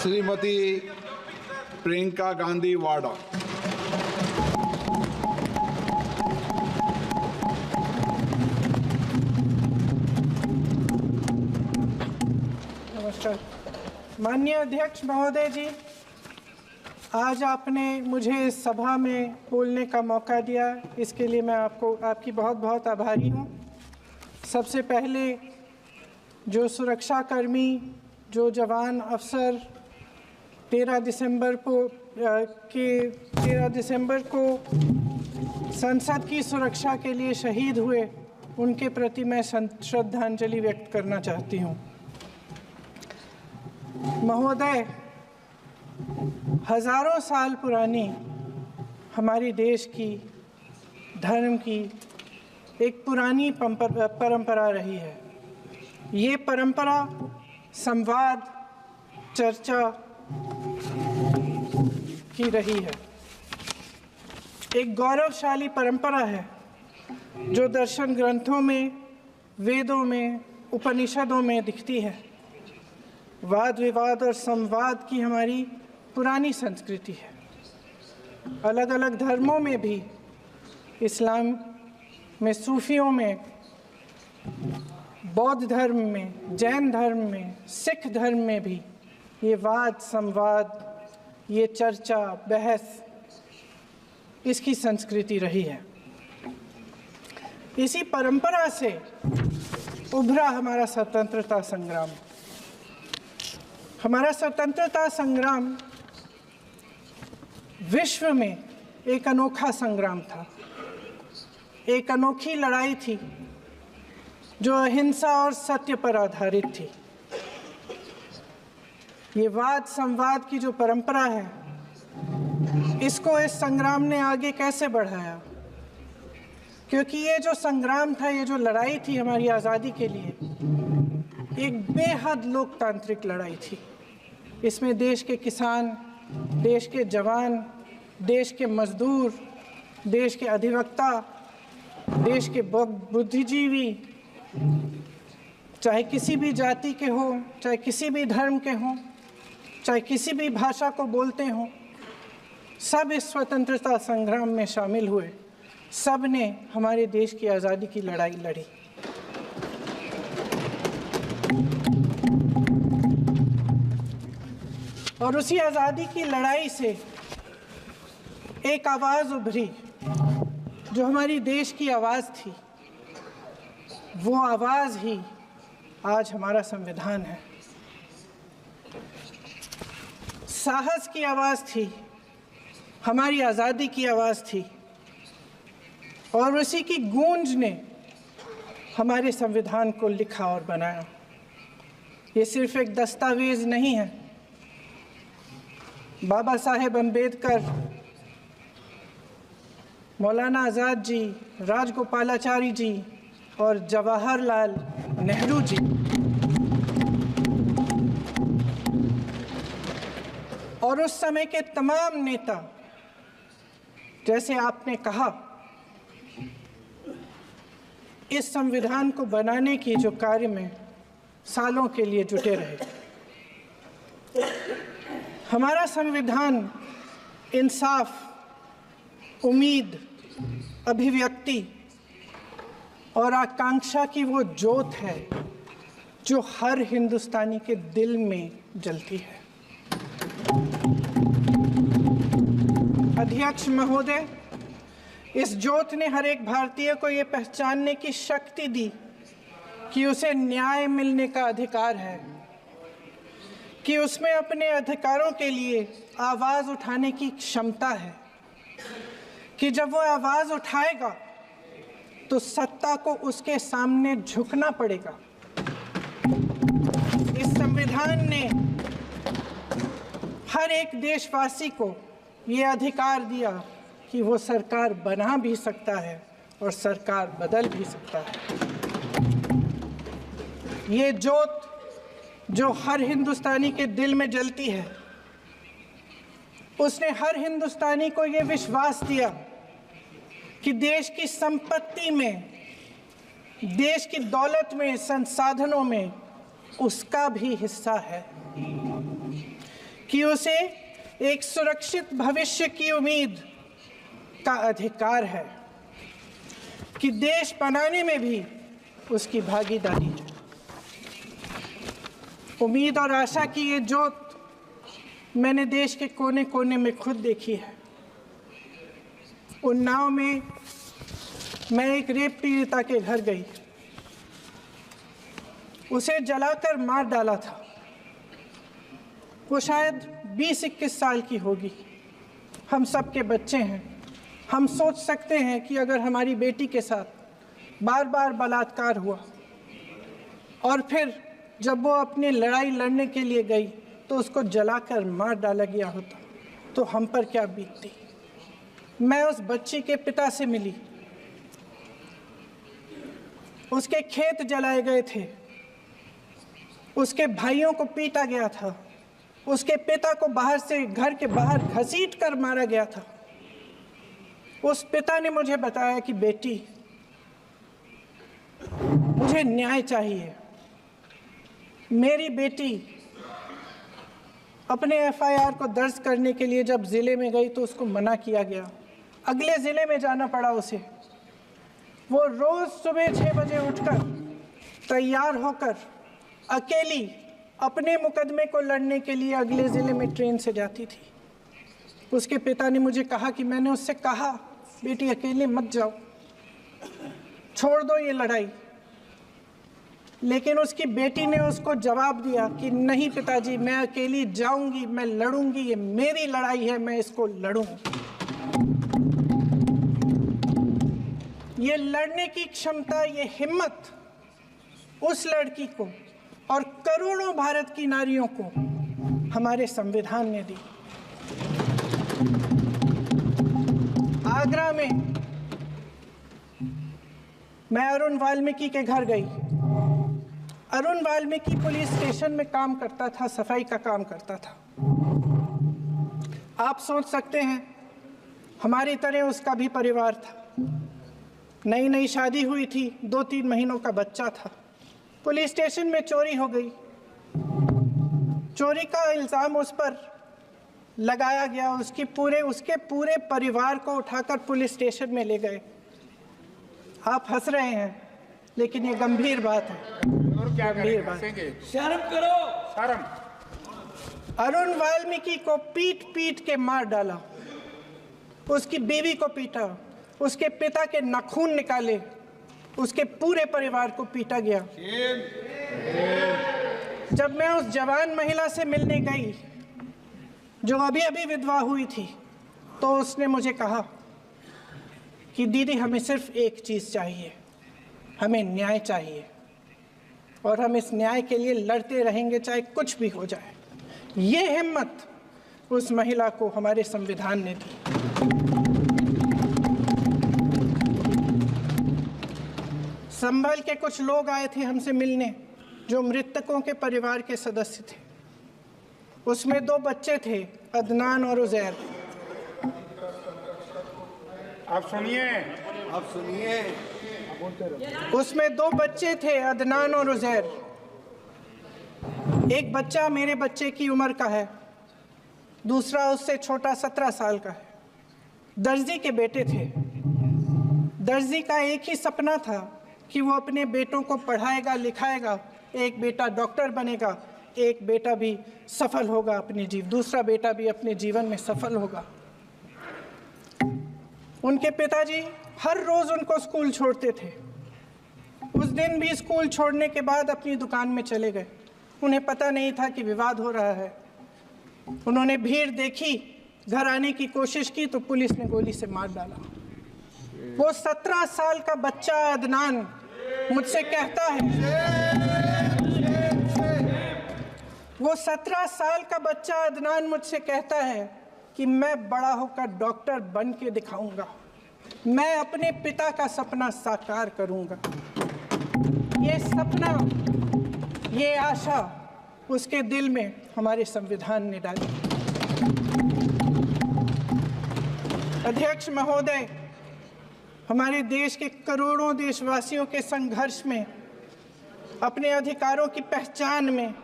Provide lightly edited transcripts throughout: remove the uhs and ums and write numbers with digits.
श्रीमती प्रियंका गांधी वाड़ा। नमस्कार। माननीय अध्यक्ष महोदय जी, आज आपने मुझे इस सभा में बोलने का मौका दिया, इसके लिए मैं आपकी बहुत बहुत आभारी हूँ। सबसे पहले जो सुरक्षाकर्मी, जो जवान अफसर 13 दिसंबर को संसद की सुरक्षा के लिए शहीद हुए, उनके प्रति मैं श्रद्धांजलि व्यक्त करना चाहती हूँ। महोदय, हजारों साल पुरानी हमारी देश की धर्म की एक पुरानी परंपरा रही है। ये परंपरा संवाद, चर्चा की रही है। एक गौरवशाली परंपरा है जो दर्शन ग्रंथों में, वेदों में, उपनिषदों में दिखती है। वाद विवाद और संवाद की हमारी पुरानी संस्कृति है। अलग अलग धर्मों में भी, इस्लाम में, सूफियों में, बौद्ध धर्म में, जैन धर्म में, सिख धर्म में भी ये वाद संवाद, ये चर्चा बहस, इसकी संस्कृति रही है। इसी परंपरा से उभरा हमारा स्वतंत्रता संग्राम। हमारा स्वतंत्रता संग्राम विश्व में एक अनोखा संग्राम था, एक अनोखी लड़ाई थी जो अहिंसा और सत्य पर आधारित थी। ये वाद संवाद की जो परंपरा है, इसको इस संग्राम ने आगे कैसे बढ़ाया? क्योंकि ये जो संग्राम था, ये जो लड़ाई थी हमारी आज़ादी के लिए, एक बेहद लोकतांत्रिक लड़ाई थी। इसमें देश के किसान, देश के जवान, देश के मजदूर, देश के अधिवक्ता, देश के बुद्धिजीवी, चाहे किसी भी जाति के हों, चाहे किसी भी धर्म के हों, चाहे किसी भी भाषा को बोलते हों, सब इस स्वतंत्रता संग्राम में शामिल हुए। सब ने हमारे देश की आज़ादी की लड़ाई लड़ी। और उसी आज़ादी की लड़ाई से एक आवाज़ उभरी जो हमारी देश की आवाज़ थी। वो आवाज़ ही आज हमारा संविधान है। साहस की आवाज़ थी, हमारी आज़ादी की आवाज़ थी, और उसी की गूंज ने हमारे संविधान को लिखा और बनाया। ये सिर्फ एक दस्तावेज नहीं है। बाबा साहेब अम्बेडकर, मौलाना आज़ाद जी, राजगोपालाचारी जी और जवाहरलाल नेहरू जी और उस समय के तमाम नेता, जैसे आपने कहा, इस संविधान को बनाने की जो कार्य में सालों के लिए जुटे रहे। हमारा संविधान इंसाफ, उम्मीद, अभिव्यक्ति और आकांक्षा की वो ज्योत है जो हर हिंदुस्तानी के दिल में जलती है। अध्यक्ष महोदय, इस ज्योत ने हर एक भारतीय को ये पहचानने की शक्ति दी कि उसे न्याय मिलने का अधिकार है, कि उसमें अपने अधिकारों के लिए आवाज़ उठाने की क्षमता है, कि जब वो आवाज़ उठाएगा तो सत्ता को उसके सामने झुकना पड़ेगा। इस संविधान ने हर एक देशवासी को ये अधिकार दिया कि वो सरकार बना भी सकता है और सरकार बदल भी सकता है। ये ज्योत जो हर हिंदुस्तानी के दिल में जलती है, उसने हर हिंदुस्तानी को ये विश्वास दिया कि देश की संपत्ति में, देश की दौलत में, संसाधनों में उसका भी हिस्सा है। कि उसे एक सुरक्षित भविष्य की उम्मीद का अधिकार है, कि देश बनाने में भी उसकी भागीदारी है। उम्मीद और आशा की ये ज्योत मैंने देश के कोने कोने में खुद देखी है। उन्नाव में मैं एक रेप पीड़िता के घर गई, उसे जलाकर मार डाला था। वो शायद 20-21 साल की होगी। हम सब के बच्चे हैं। हम सोच सकते हैं कि अगर हमारी बेटी के साथ बार बार बलात्कार हुआ और फिर जब वो अपनी लड़ाई लड़ने के लिए गई तो उसको जलाकर मार डाला गया होता तो हम पर क्या बीतती। मैं उस बच्ची के पिता से मिली। उसके खेत जलाए गए थे, उसके भाइयों को पीटा गया था, उसके पिता को बाहर से घर के बाहर घसीट कर मारा गया था। उस पिता ने मुझे बताया कि बेटी, मुझे न्याय चाहिए। मेरी बेटी अपने एफआईआर को दर्ज करने के लिए जब ज़िले में गई तो उसको मना किया गया। अगले ज़िले में जाना पड़ा उसे। वो रोज़ सुबह 6 बजे उठकर तैयार होकर अकेली अपने मुकदमे को लड़ने के लिए अगले ज़िले में ट्रेन से जाती थी। उसके पिता ने मुझे कहा कि मैंने उससे कहा, बेटी अकेले मत जाओ, छोड़ दो ये लड़ाई। लेकिन उसकी बेटी ने उसको जवाब दिया कि नहीं पिताजी, मैं अकेली जाऊंगी, मैं लड़ूंगी, ये मेरी लड़ाई है, मैं इसको लड़ूंगी। ये लड़ने की क्षमता, ये हिम्मत उस लड़की को और करोड़ों भारत की नारियों को हमारे संविधान ने दी। आगरा में मैं अरुण वाल्मीकि के घर गई। अरुण वाल्मीकि पुलिस स्टेशन में काम करता था, सफाई का काम करता था। आप सोच सकते हैं हमारी तरह उसका भी परिवार था। नई नई शादी हुई थी, 2-3 महीनों का बच्चा था। पुलिस स्टेशन में चोरी हो गई। चोरी का इल्ज़ाम उस पर लगाया गया। उसके पूरे परिवार को उठाकर पुलिस स्टेशन में ले गए। आप हंस रहे हैं, लेकिन ये गंभीर बात है। गंभीर बात। शर्म करो, शर्म। अरुण वाल्मीकि को पीट पीट के मार डाला, उसकी बीवी को पीटा, उसके पिता के नाखून निकाले, उसके पूरे परिवार को पीटा गया। जब मैं उस जवान महिला से मिलने गई जो अभी अभी विधवा हुई थी, तो उसने मुझे कहा कि दीदी, हमें सिर्फ एक चीज़ चाहिए, हमें न्याय चाहिए और हम इस न्याय के लिए लड़ते रहेंगे, चाहे कुछ भी हो जाए। ये हिम्मत उस महिला को हमारे संविधान ने दी। संभल के कुछ लोग आए थे हमसे मिलने, जो मृतकों के परिवार के सदस्य थे। उसमें 2 बच्चे थे, अदनान और उज़ैर। आप सुनिए। उसमें 2 बच्चे थे, अदनान और उज़ैर। एक बच्चा मेरे बच्चे की उम्र का है, दूसरा उससे छोटा 17 साल का है। दर्जी के बेटे थे। दर्जी का एक ही सपना था कि वो अपने बेटों को पढ़ाएगा, लिखाएगा। एक बेटा डॉक्टर बनेगा, एक बेटा भी सफल होगा दूसरा बेटा भी अपने जीवन में सफल होगा। उनके पिताजी हर रोज़ उनको स्कूल छोड़ते थे। उस दिन भी स्कूल छोड़ने के बाद अपनी दुकान में चले गए। उन्हें पता नहीं था कि विवाद हो रहा है। उन्होंने भीड़ देखी, घर आने की कोशिश की तो पुलिस ने गोली से मार डाला। वो 17 साल का बच्चा अदनान मुझसे कहता है, वो 17 साल का बच्चा अदनान मुझसे कहता है कि मैं बड़ा होकर डॉक्टर बन के दिखाऊंगा, मैं अपने पिता का सपना साकार करूंगा। ये सपना, ये आशा उसके दिल में हमारे संविधान ने डाली। अध्यक्ष महोदय, हमारे देश के करोड़ों देशवासियों के संघर्ष में, अपने अधिकारों की पहचान में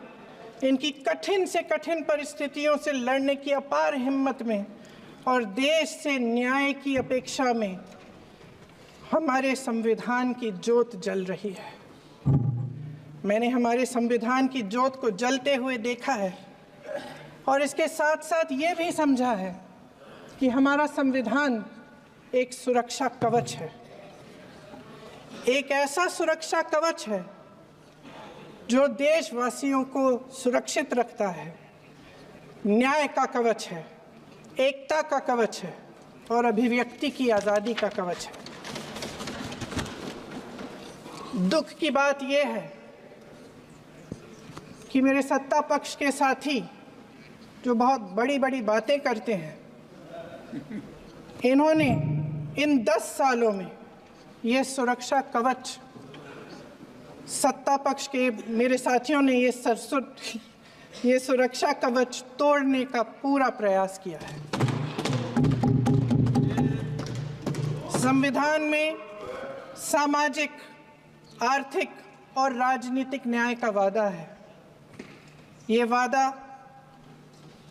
इनकी कठिन से कठिन परिस्थितियों से लड़ने की अपार हिम्मत में और देश से न्याय की अपेक्षा में हमारे संविधान की ज्योत जल रही है। मैंने हमारे संविधान की ज्योत को जलते हुए देखा है और इसके साथ साथ ये भी समझा है कि हमारा संविधान एक सुरक्षा कवच है, एक ऐसा सुरक्षा कवच है जो देशवासियों को सुरक्षित रखता है, न्याय का कवच है, एकता का कवच है और अभिव्यक्ति की आज़ादी का कवच है। दुख की बात यह है कि मेरे सत्ता पक्ष के साथी जो बहुत बड़ी बड़ी बातें करते हैं, इन्होंने इन 10 सालों में ये सुरक्षा कवच, सत्ता पक्ष के मेरे साथियों ने ये सुरक्षा कवच तोड़ने का पूरा प्रयास किया है। संविधान में सामाजिक, आर्थिक और राजनीतिक न्याय का वादा है। ये वादा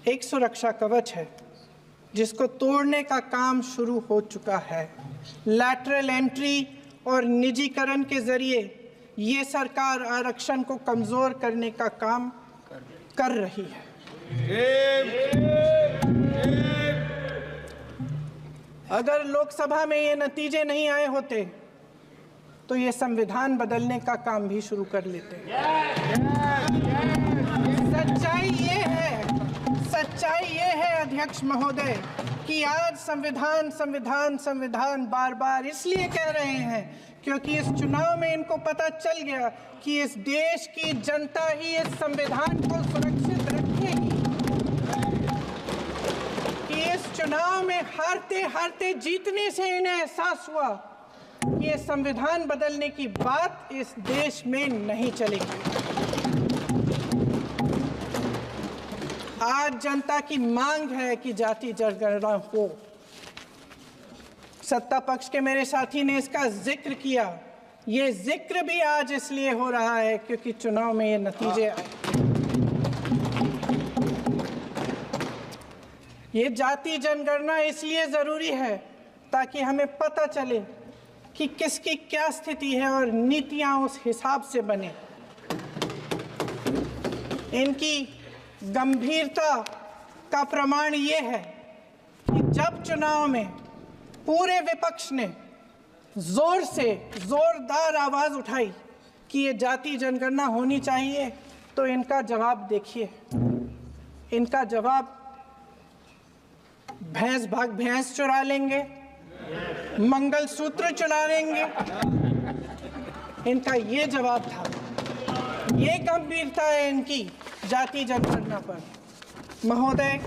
एक सुरक्षा कवच है जिसको तोड़ने का काम शुरू हो चुका है। लैटरल एंट्री और निजीकरण के जरिए ये सरकार आरक्षण को कमजोर करने का काम कर रही है। अगर लोकसभा में ये नतीजे नहीं आए होते तो ये संविधान बदलने का काम भी शुरू कर लेते। सच्चाई ये है अध्यक्ष महोदय कि आज संविधान बार बार इसलिए कह रहे हैं क्योंकि इस चुनाव में इनको पता चल गया कि इस देश की जनता ही इस संविधान को सुरक्षित रखेगी, कि इस चुनाव में हारते हारते जीतने से इन्हें एहसास हुआ कि ये संविधान बदलने की बात इस देश में नहीं चलेगी। आज जनता की मांग है कि जाति जनगणना हो। सत्ता पक्ष के मेरे साथी ने इसका जिक्र किया। ये जिक्र भी आज इसलिए हो रहा है क्योंकि चुनाव में ये नतीजे आए। ये जाति जनगणना इसलिए जरूरी है ताकि हमें पता चले कि किसकी क्या स्थिति है और नीतियां उस हिसाब से बने। इनकी गंभीरता का प्रमाण ये है कि जब चुनाव में पूरे विपक्ष ने जोरदार आवाज उठाई कि ये जाति जनगणना होनी चाहिए, तो इनका जवाब देखिए। इनका जवाब भैंस भाग भैंस चुरा लेंगे, मंगलसूत्र चुरा लेंगे, इनका ये जवाब था। ये गंभीरता है इनकी जाति जनगणना पर। महोदय,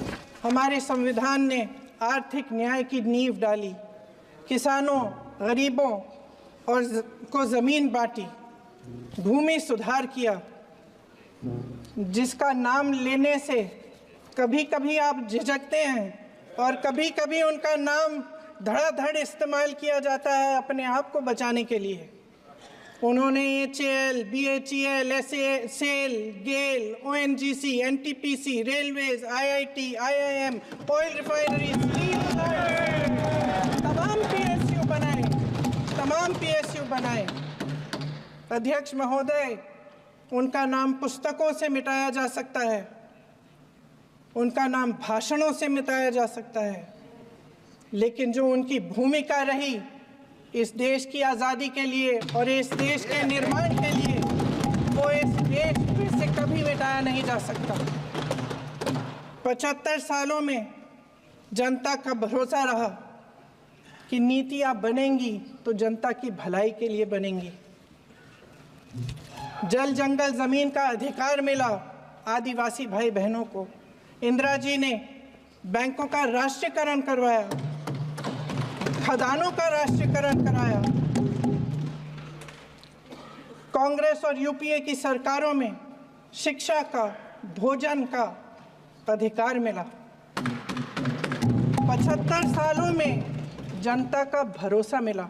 हमारे संविधान ने आर्थिक न्याय की नींव डाली, किसानों, गरीबों और को जमीन बांटी, भूमि सुधार किया, जिसका नाम लेने से कभी कभी आप झिझकते हैं और कभी कभी उनका नाम धड़ाधड़ इस्तेमाल किया जाता है अपने आप को बचाने के लिए। उन्होंने HAL, BHEL, SAIL, GAIL, ONGC, NTPC, railways, IIT, IIM, oil refinery, तमाम PSU बनाए। अध्यक्ष महोदय, उनका नाम पुस्तकों से मिटाया जा सकता है, उनका नाम भाषणों से मिटाया जा सकता है, लेकिन जो उनकी भूमिका रही इस देश की आज़ादी के लिए और इस देश के निर्माण के लिए, वो इस देश से कभी मिटाया नहीं जा सकता। 75 सालों में जनता का भरोसा रहा कि नीतियां बनेंगी तो जनता की भलाई के लिए बनेंगी। जल जंगल जमीन का अधिकार मिला आदिवासी भाई बहनों को। इंदिरा जी ने बैंकों का राष्ट्रीयकरण करवाया, खदानों का राष्ट्रीयकरण कराया। कांग्रेस और यूपीए की सरकारों में शिक्षा का, भोजन का अधिकार मिला। 75 सालों में जनता का भरोसा मिला।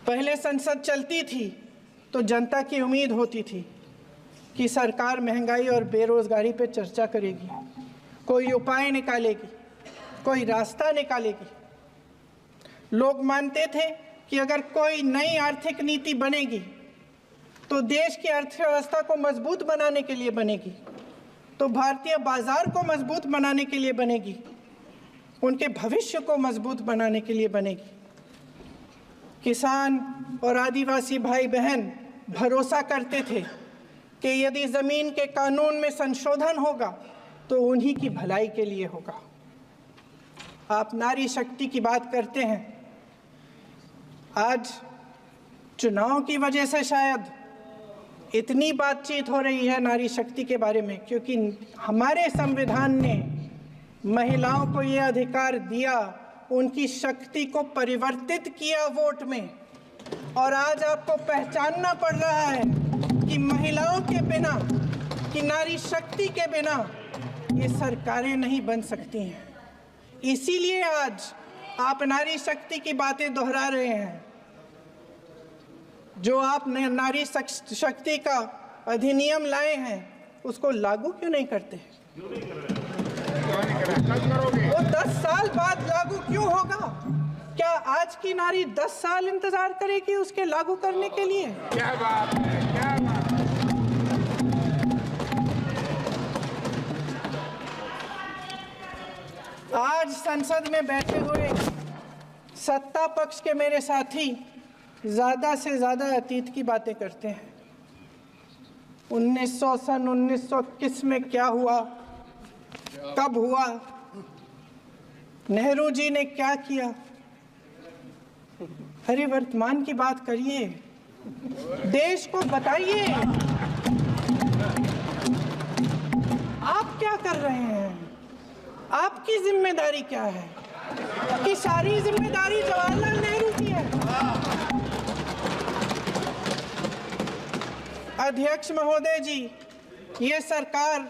पहले संसद चलती थी तो जनता की उम्मीद होती थी कि सरकार महंगाई और बेरोजगारी पर चर्चा करेगी, कोई उपाय निकालेगी, कोई रास्ता निकालेगी। लोग मानते थे कि अगर कोई नई आर्थिक नीति बनेगी तो देश की अर्थव्यवस्था को मजबूत बनाने के लिए बनेगी, तो भारतीय बाजार को मजबूत बनाने के लिए बनेगी, उनके भविष्य को मजबूत बनाने के लिए बनेगी। किसान और आदिवासी भाई बहन भरोसा करते थे कि यदि ज़मीन के कानून में संशोधन होगा तो उन्हीं की भलाई के लिए होगा। आप नारी शक्ति की बात करते हैं। आज चुनाव की वजह से शायद इतनी बातचीत हो रही है नारी शक्ति के बारे में, क्योंकि हमारे संविधान ने महिलाओं को ये अधिकार दिया, उनकी शक्ति को परिवर्तित किया वोट में। और आज आपको पहचानना पड़ रहा है कि महिलाओं के बिना, कि नारी शक्ति के बिना ये सरकारें नहीं बन सकती हैं। इसीलिए आज आप नारी शक्ति की बातें दोहरा रहे हैं। जो आप नारी शक्ति का अधिनियम लाए हैं उसको लागू क्यों नहीं करते? वो 10 साल बाद लागू क्यों होगा? क्या आज की नारी 10 साल इंतजार करेगी उसके लागू करने के लिए? क्या बात है, क्या बात है। आज संसद में बैठे हुए सत्ता पक्ष के मेरे साथी ज़्यादा से ज़्यादा अतीत की बातें करते हैं। 1921 में क्या हुआ, कब हुआ, नेहरू जी ने क्या किया। अरे वर्तमान की बात करिए, देश को बताइए आप क्या कर रहे हैं, आपकी जिम्मेदारी क्या है? कि सारी जिम्मेदारी जवाहरलाल नेहरू की है। अध्यक्ष महोदय जी, ये सरकार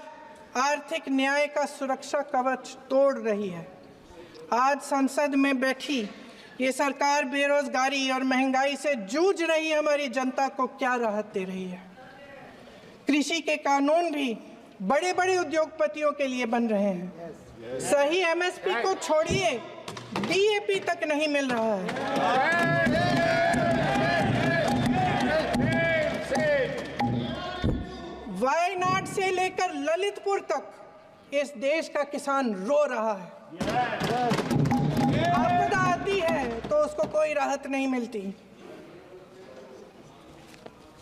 आर्थिक न्याय का सुरक्षा कवच तोड़ रही है। आज संसद में बैठी ये सरकार बेरोजगारी और महंगाई से जूझ रही हमारी जनता को क्या राहत दे रही है। कृषि के कानून भी बड़े बड़े उद्योगपतियों के लिए बन रहे हैं। सही एमएसपी को छोड़िए, डीएपी तक नहीं मिल रहा है। वायनाड से लेकर ललितपुर तक इस देश का किसान रो रहा है। आपदा आती है तो उसको कोई राहत नहीं मिलती।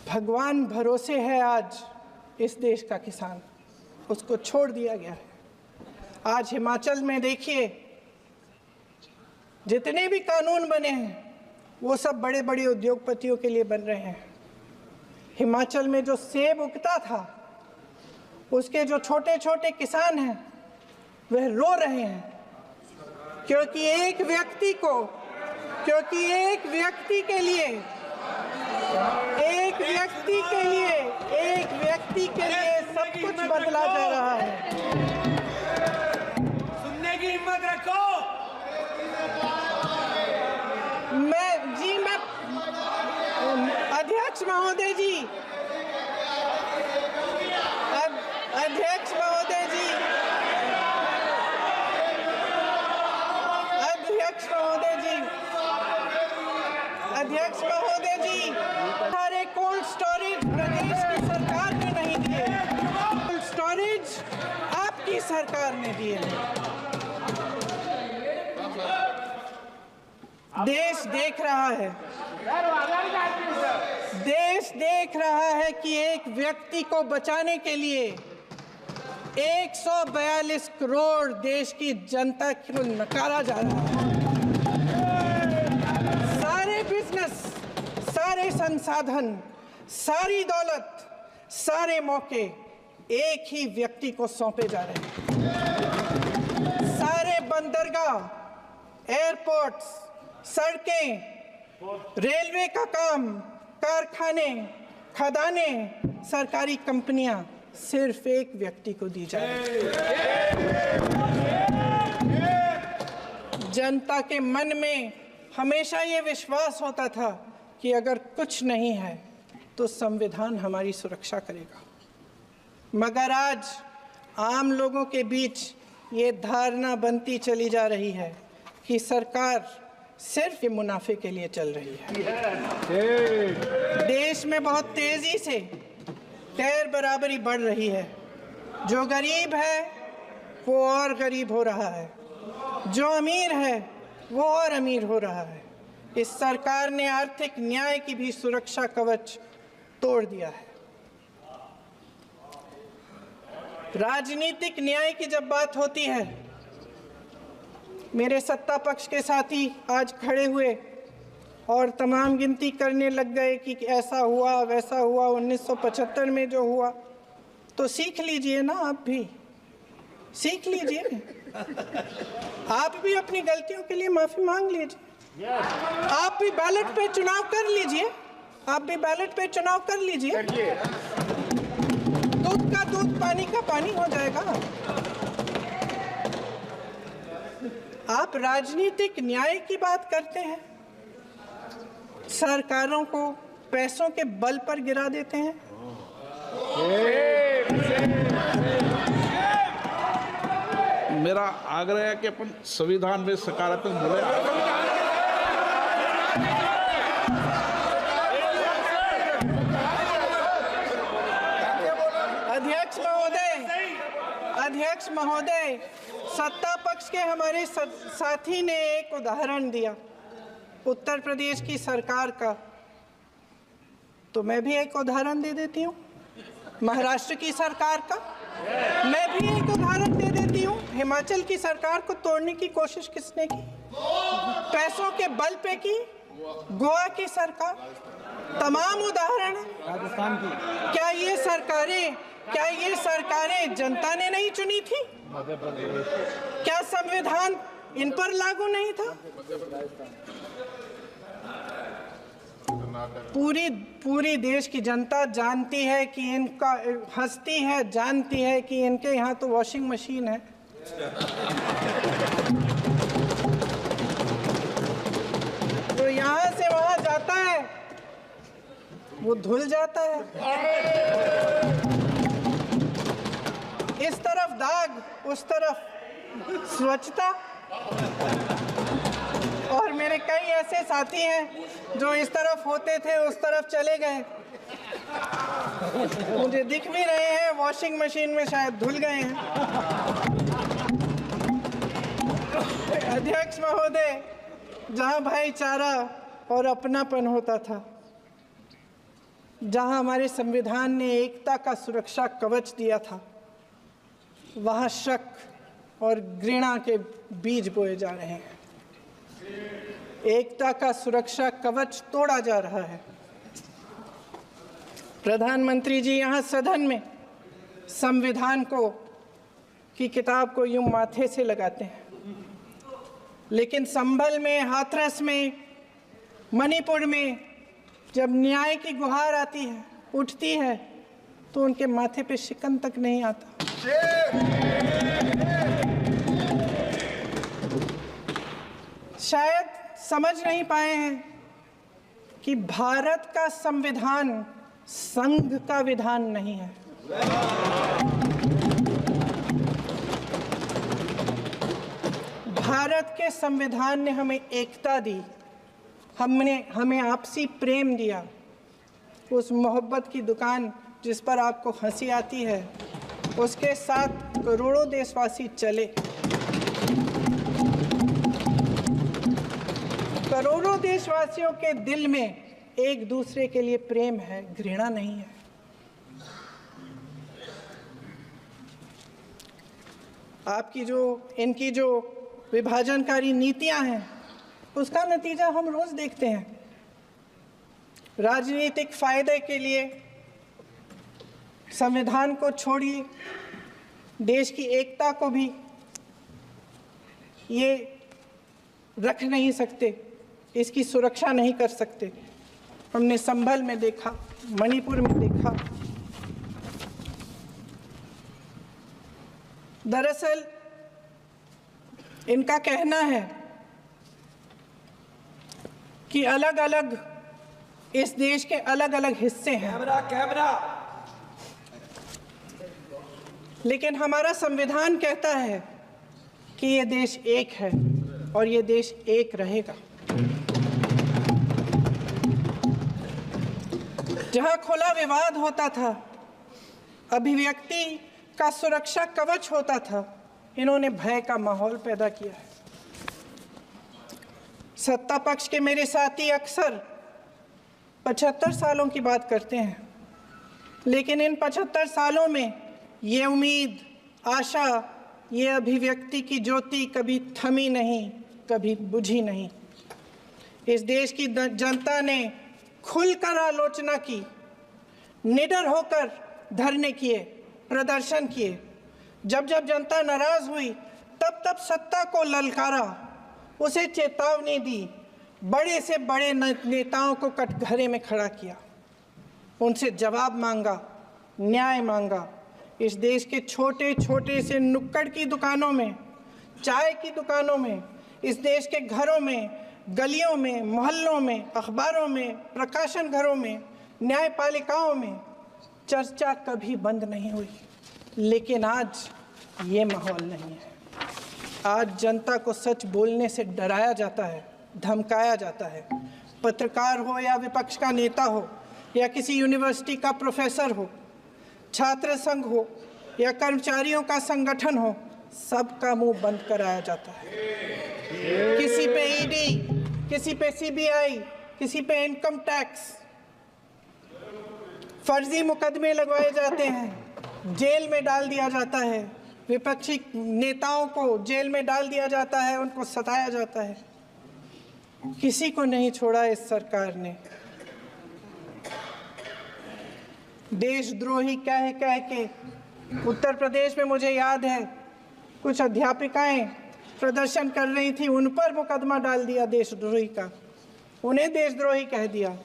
भगवान भरोसे है आज इस देश का किसान, उसको छोड़ दिया गया है। आज हिमाचल में देखिए, जितने भी कानून बने हैं वो सब बड़े बड़े उद्योगपतियों के लिए बन रहे हैं। हिमाचल में जो सेब उगता था उसके जो छोटे छोटे किसान हैं वह रो रहे हैं, क्योंकि एक व्यक्ति के लिए सब कुछ बदला जा रहा है। सुनने की हिम्मत रखो। मैं अध्यक्ष महोदय जी, सारे कोल्ड स्टोरेज प्रदेश की सरकार ने नहीं दिए, कोल्ड स्टोरेज आपकी सरकार ने दिए हैं। देश देख रहा है कि एक व्यक्ति को बचाने के लिए 142 करोड़ देश की जनता को नकारा जा रहा है। सारे बिजनेस, सारे संसाधन, सारी दौलत, सारे मौके एक ही व्यक्ति को सौंपे जा रहे हैं। सारे बंदरगाह, एयरपोर्ट्स, सड़कें, रेलवे का काम, कारखाने, खदानें, सरकारी कंपनियां सिर्फ एक व्यक्ति को दी जाए। जनता के मन में हमेशा ये विश्वास होता था कि अगर कुछ नहीं है तो संविधान हमारी सुरक्षा करेगा। मगर आज आम लोगों के बीच ये धारणा बनती चली जा रही है कि सरकार सिर्फ मुनाफे के लिए चल रही है। देश में बहुत तेजी से गैर बराबरी बढ़ रही है। जो गरीब है वो और गरीब हो रहा है, जो अमीर है वो और अमीर हो रहा है। इस सरकार ने आर्थिक न्याय की भी सुरक्षा कवच तोड़ दिया है। राजनीतिक न्याय की जब बात होती है, मेरे सत्ता पक्ष के साथी आज खड़े हुए और तमाम गिनती करने लग गए कि ऐसा हुआ वैसा हुआ 1975 में जो हुआ, तो सीख लीजिए ना, आप भी सीख लीजिए। आप भी अपनी गलतियों के लिए माफी मांग लीजिए। आप भी बैलेट पे चुनाव कर लीजिए। आप भी बैलेट पे चुनाव कर लीजिए। दूध का दूध, पानी का पानी हो जाएगा। आप राजनीतिक न्याय की बात करते हैं, सरकारों को पैसों के बल पर गिरा देते हैं। मेरा आग्रह है कि अपन संविधान में सकारात्मक बोले। अध्यक्ष महोदय, सत्ता पक्ष के हमारे साथी ने एक उदाहरण दिया उत्तर प्रदेश की सरकार का, तो मैं भी एक उदाहरण दे देती हूँ महाराष्ट्र की सरकार का। मैं भी एक उदाहरण दे देती हूँ हिमाचल की सरकार को तोड़ने की कोशिश किसने की? पैसों के बल पे की गोवा की सरकार। तमाम उदाहरण है। राजस्थान की। क्या ये सरकारें जनता ने नहीं चुनी थी? क्या संविधान इन पर लागू नहीं था? पूरी देश की जनता जानती है कि इनका हंसती है, जानती है कि इनके यहाँ तो वॉशिंग मशीन है। तो यहाँ से वहाँ जाता है, वो धुल जाता है। इस तरफ दाग, उस तरफ स्वच्छता। और मेरे कई ऐसे साथी हैं जो इस तरफ होते थे उस तरफ चले गए, मुझे दिख भी रहे हैं, वॉशिंग मशीन में शायद धुल गए हैं। अध्यक्ष महोदय, जहां भाईचारा और अपनापन होता था, जहां हमारे संविधान ने एकता का सुरक्षा कवच दिया था, वहां शक और घृणा के बीज बोए जा रहे हैं। एकता का सुरक्षा कवच तोड़ा जा रहा है। प्रधानमंत्री जी यहाँ सदन में संविधान की किताब को यूं माथे से लगाते हैं, लेकिन संभल में, हाथरस में, मणिपुर में जब न्याय की गुहार आती है, उठती है, तो उनके माथे पे शिकन तक नहीं आता। शायद समझ नहीं पाए हैं कि भारत का संविधान संघ का विधान नहीं है। भारत के संविधान ने हमें एकता दी, हमें आपसी प्रेम दिया। उस मोहब्बत की दुकान जिस पर आपको हंसी आती है, उसके साथ करोड़ों देशवासी चले। करोड़ों देशवासियों के दिल में एक दूसरे के लिए प्रेम है, घृणा नहीं है। इनकी जो विभाजनकारी नीतियां हैं, उसका नतीजा हम रोज देखते हैं। राजनीतिक फायदे के लिए संविधान को छोड़िए, देश की एकता को भी ये रख नहीं सकते, इसकी सुरक्षा नहीं कर सकते। हमने संभल में देखा, मणिपुर में देखा। दरअसल इनका कहना है कि अलग अलग इस देश के अलग अलग हिस्से हैं। लेकिन हमारा संविधान कहता है कि ये देश एक है और ये देश एक रहेगा। जहां खुला विवाद होता था, अभिव्यक्ति का सुरक्षा कवच होता था, इन्होंने भय का माहौल पैदा किया है। सत्ता पक्ष के मेरे साथी अक्सर 75 सालों की बात करते हैं, लेकिन इन 75 सालों में ये उम्मीद, आशा, ये अभिव्यक्ति की ज्योति कभी थमी नहीं, कभी बुझी नहीं। इस देश की जनता ने खुलकर आलोचना की, निडर होकर धरने किए, प्रदर्शन किए। जब जब जनता नाराज हुई, तब तब सत्ता को ललकारा, उसे चेतावनी दी, बड़े से बड़े नेताओं को कटघरे में खड़ा किया, उनसे जवाब मांगा, न्याय मांगा। इस देश के छोटे छोटे से नुक्कड़ की दुकानों में, चाय की दुकानों में, इस देश के घरों में, गलियों में, मोहल्लों में, अखबारों में, प्रकाशन घरों में, न्यायपालिकाओं में चर्चा कभी बंद नहीं हुई। लेकिन आज ये माहौल नहीं है। आज जनता को सच बोलने से डराया जाता है, धमकाया जाता है। पत्रकार हो या विपक्ष का नेता हो या किसी यूनिवर्सिटी का प्रोफेसर हो, छात्र संघ हो या कर्मचारियों का संगठन हो, सबका मुंह बंद कराया जाता है। किसी पे ईडी, किसी पे सीबीआई, किसी पे इनकम टैक्स, फर्जी मुकदमे लगवाए जाते हैं, जेल में डाल दिया जाता है, विपक्षी नेताओं को जेल में डाल दिया जाता है, उनको सताया जाता है। किसी को नहीं छोड़ा इस सरकार ने। देशद्रोही कह कह के उत्तर प्रदेश में मुझे याद है कुछ अध्यापिकाएं प्रदर्शन कर रही थी, उन पर मुकदमा डाल दिया देशद्रोही का, उन्हें देशद्रोही कह दिया।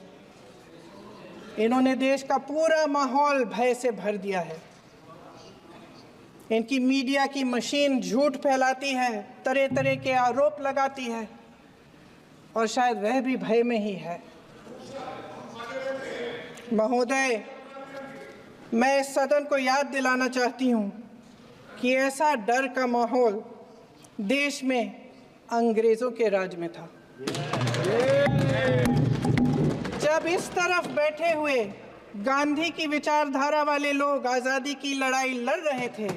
इन्होंने देश का पूरा माहौल भय से भर दिया है। इनकी मीडिया की मशीन झूठ फैलाती है, तरह तरह के आरोप लगाती है, और शायद वह भी भय में ही है। महोदय, मैं इस सदन को याद दिलाना चाहती हूँ कि ऐसा डर का माहौल देश में अंग्रेज़ों के राज में था। जब इस तरफ बैठे हुए गांधी की विचारधारा वाले लोग आज़ादी की लड़ाई लड़ रहे थे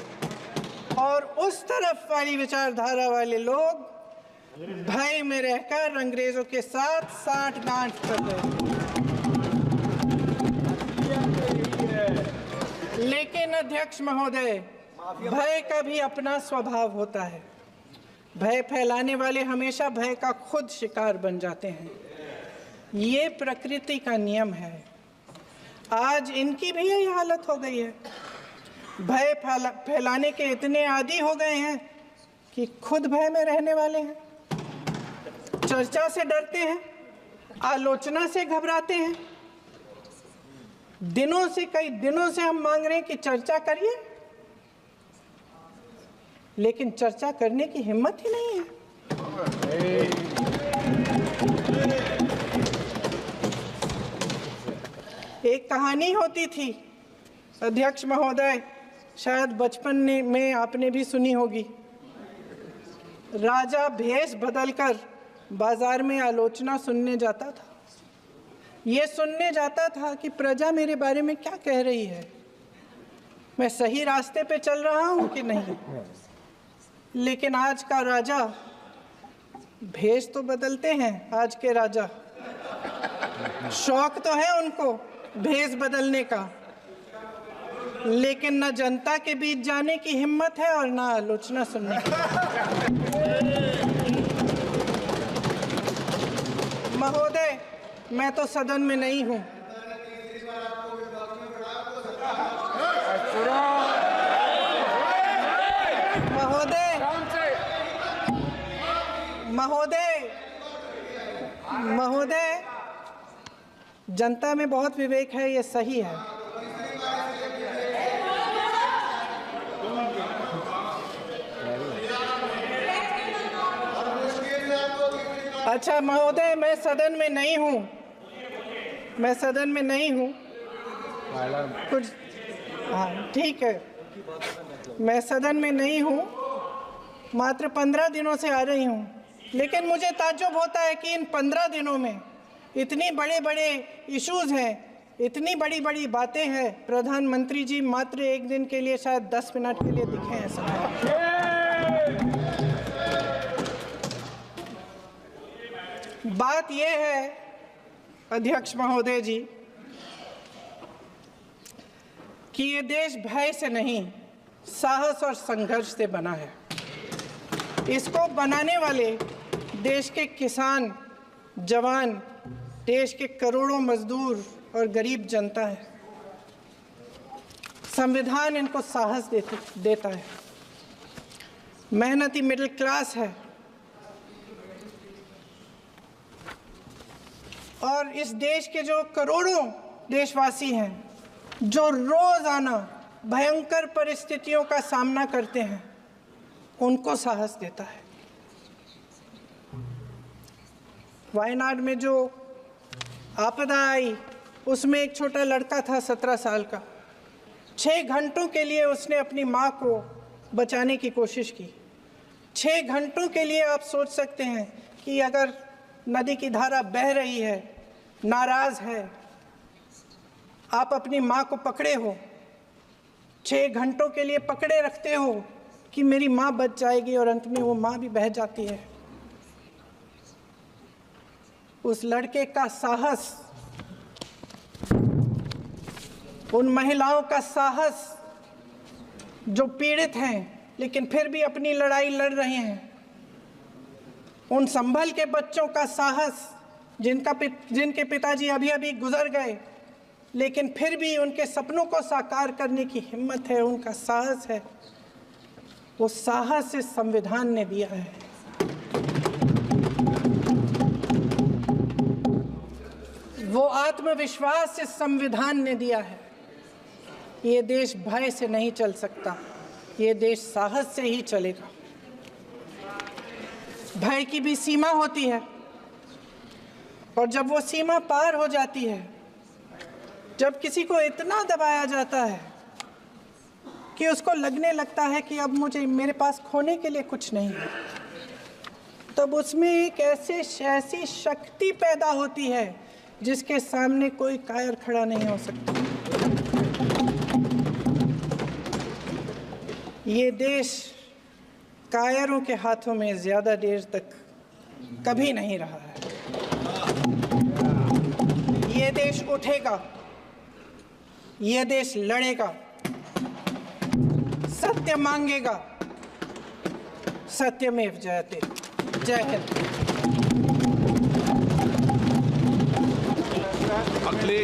और उस तरफ वाली विचारधारा वाले लोग भय में रहकर अंग्रेज़ों के साथ साठ-गांठ कर रहे थे। लेकिन अध्यक्ष महोदय, भय का भी अपना स्वभाव होता है। भय फैलाने वाले हमेशा भय का खुद शिकार बन जाते हैं। ये प्रकृति का नियम है। आज इनकी भी यही हालत हो गई है। भय फैलाने के इतने आदी हो गए हैं कि खुद भय में रहने वाले हैं। चर्चा से डरते हैं, आलोचना से घबराते हैं। कई दिनों से हम मांग रहे हैं कि चर्चा करिए, लेकिन चर्चा करने की हिम्मत ही नहीं है। एक कहानी होती थी अध्यक्ष महोदय, शायद बचपन में आपने भी सुनी होगी। राजा भेष बदलकर बाजार में आलोचना सुनने जाता था। ये सुनने जाता था कि प्रजा मेरे बारे में क्या कह रही है, मैं सही रास्ते पे चल रहा हूँ कि नहीं। लेकिन आज का राजा, भेष तो बदलते हैं आज के राजा, शौक तो है उनको भेष बदलने का, लेकिन न जनता के बीच जाने की हिम्मत है और न आलोचना सुनने की। महोदय, मैं तो सदन में नहीं हूँ। महोदय, जनता में बहुत विवेक है, ये सही है। अच्छा महोदय, मैं सदन में नहीं हूँ, कुछ हाँ ठीक है। मैं सदन में नहीं हूँ, मात्र 15 दिनों से आ रही हूँ, लेकिन मुझे ताज्जुब होता है कि इन 15 दिनों में इतनी बड़े बड़े इश्यूज़ हैं, इतनी बड़ी बड़ी बातें हैं, प्रधानमंत्री जी मात्र एक दिन के लिए शायद 10 मिनट के लिए दिखे हैं सभा। बात यह है अध्यक्ष महोदय जी कि ये देश भय से नहीं, साहस और संघर्ष से बना है। इसको बनाने वाले देश के किसान, जवान, देश के करोड़ों मजदूर और गरीब जनता है। संविधान इनको साहस देता है। मेहनती मिडिल क्लास है और इस देश के जो करोड़ों देशवासी हैं जो रोजाना भयंकर परिस्थितियों का सामना करते हैं, उनको साहस देता है। वायनाड में जो आपदा आई, उसमें एक छोटा लड़का था 17 साल का। 6 घंटों के लिए उसने अपनी माँ को बचाने की कोशिश की। 6 घंटों के लिए आप सोच सकते हैं कि अगर नदी की धारा बह रही है, नाराज है, आप अपनी माँ को पकड़े हो, 6 घंटों के लिए पकड़े रखते हो कि मेरी माँ बच जाएगी और अंत में वो माँ भी बह जाती है। उस लड़के का साहस, उन महिलाओं का साहस जो पीड़ित हैं लेकिन फिर भी अपनी लड़ाई लड़ रहे हैं, उन संभल के बच्चों का साहस जिनके पिताजी अभी अभी गुजर गए लेकिन फिर भी उनके सपनों को साकार करने की हिम्मत है, उनका साहस है, वो साहस इस संविधान ने दिया है। वो आत्मविश्वास इस संविधान ने दिया है। ये देश भय से नहीं चल सकता, ये देश साहस से ही चलेगा। भय की भी सीमा होती है और जब वो सीमा पार हो जाती है, जब किसी को इतना दबाया जाता है कि उसको लगने लगता है कि अब मेरे पास खोने के लिए कुछ नहीं है, तब उसमें एक ऐसी शक्ति पैदा होती है जिसके सामने कोई कायर खड़ा नहीं हो सकता। ये देश कायरों के हाथों में ज़्यादा देर तक कभी नहीं रहा है। ये देश उठेगा, ये देश लड़ेगा, सत्य मांगेगा, सत्यमेव जयते। जय हिंद। अगले